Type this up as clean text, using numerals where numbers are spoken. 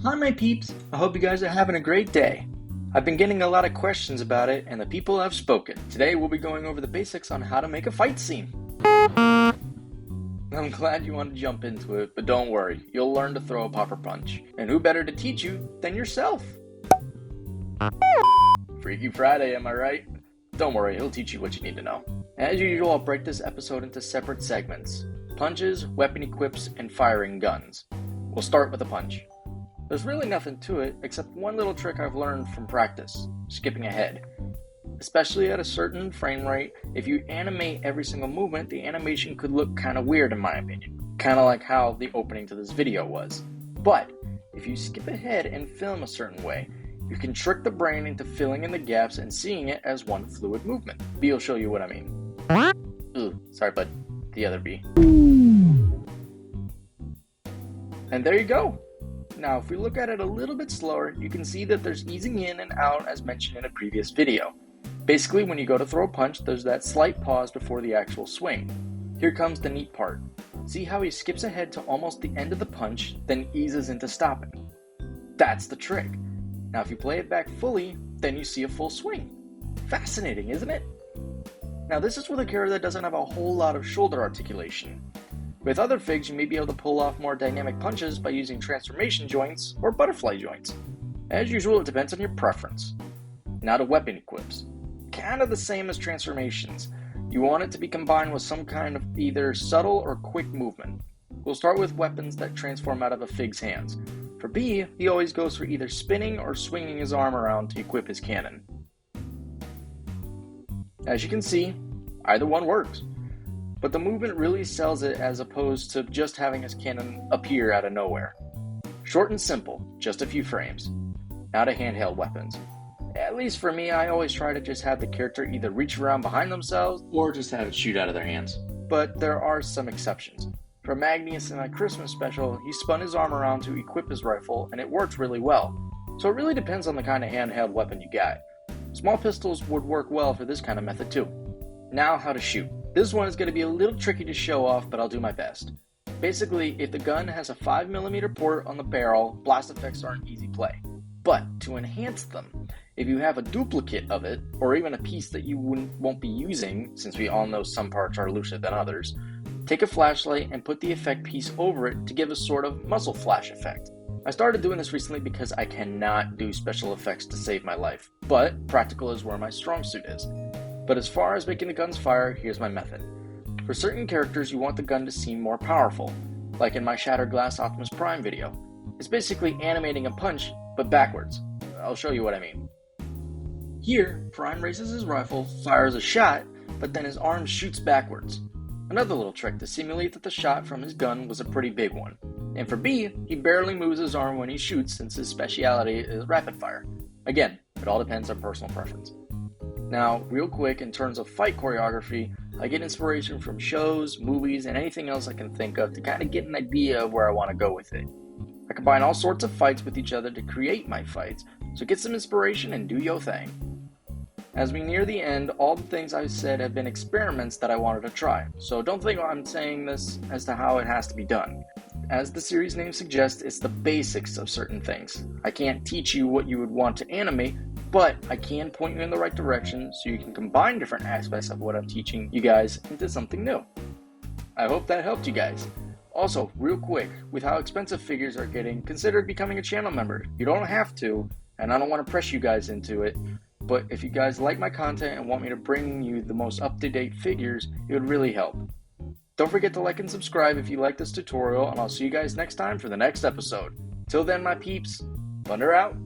Hi my peeps, I hope you guys are having a great day. I've been getting a lot of questions about it and the people have spoken. Today we'll be going over the basics on how to make a fight scene. I'm glad you want to jump into it, but don't worry, you'll learn to throw a popper punch. And who better to teach you than yourself? Freaky Friday, am I right? Don't worry, he'll teach you what you need to know. As usual, I'll break this episode into separate segments. Punches, weapon equips, and firing guns. We'll start with a punch. There's really nothing to it except one little trick I've learned from practice, skipping ahead. Especially at a certain frame rate, if you animate every single movement, the animation could look kind of weird in my opinion. Kind of like how the opening to this video was. But, if you skip ahead and film a certain way, you can trick the brain into filling in the gaps and seeing it as one fluid movement. B will show you what I mean. Ooh, sorry bud, the other B. And there you go. Now, if we look at it a little bit slower, you can see that there's easing in and out as mentioned in a previous video. Basically, when you go to throw a punch, there's that slight pause before the actual swing. Here comes the neat part. See how he skips ahead to almost the end of the punch, then eases into stopping. That's the trick. Now, if you play it back fully, then you see a full swing. Fascinating, isn't it? Now, this is with a character that doesn't have a whole lot of shoulder articulation. With other figs, you may be able to pull off more dynamic punches by using transformation joints or butterfly joints. As usual, it depends on your preference. Now to weapon equips. Kind of the same as transformations. You want it to be combined with some kind of either subtle or quick movement. We'll start with weapons that transform out of a fig's hands. For B, he always goes for either spinning or swinging his arm around to equip his cannon. As you can see, either one works. But the movement really sells it as opposed to just having his cannon appear out of nowhere. Short and simple, just a few frames. Now to handheld weapons. At least for me, I always try to just have the character either reach around behind themselves or just have it shoot out of their hands. But there are some exceptions. For Magnus in a Christmas special, he spun his arm around to equip his rifle and it worked really well. So it really depends on the kind of handheld weapon you got. Small pistols would work well for this kind of method too. Now how to shoot. This one is going to be a little tricky to show off, but I'll do my best. Basically, if the gun has a 5mm port on the barrel, blast effects are an easy play. But to enhance them, if you have a duplicate of it, or even a piece that you won't be using, since we all know some parts are looser than others, take a flashlight and put the effect piece over it to give a sort of muzzle flash effect. I started doing this recently because I cannot do special effects to save my life, but practical is where my strong suit is. But as far as making the guns fire, here's my method. For certain characters, you want the gun to seem more powerful, like in my Shattered Glass Optimus Prime video. It's basically animating a punch, but backwards. I'll show you what I mean. Here, Prime raises his rifle, fires a shot, but then his arm shoots backwards. Another little trick to simulate that the shot from his gun was a pretty big one. And for B, he barely moves his arm when he shoots since his speciality is rapid fire. Again, it all depends on personal preference. Now, real quick, in terms of fight choreography, I get inspiration from shows, movies, and anything else I can think of to kind of get an idea of where I want to go with it. I combine all sorts of fights with each other to create my fights, so get some inspiration and do your thing. As we near the end, all the things I've said have been experiments that I wanted to try, so don't think I'm saying this as to how it has to be done. As the series name suggests, it's the basics of certain things. I can't teach you what you would want to animate, but I can point you in the right direction so you can combine different aspects of what I'm teaching you guys into something new. I hope that helped you guys. Also, real quick, with how expensive figures are getting, consider becoming a channel member. You don't have to, and I don't want to press you guys into it, but if you guys like my content and want me to bring you the most up-to-date figures, it would really help. Don't forget to like and subscribe if you like this tutorial, and I'll see you guys next time for the next episode. Till then, my peeps, Thunder out.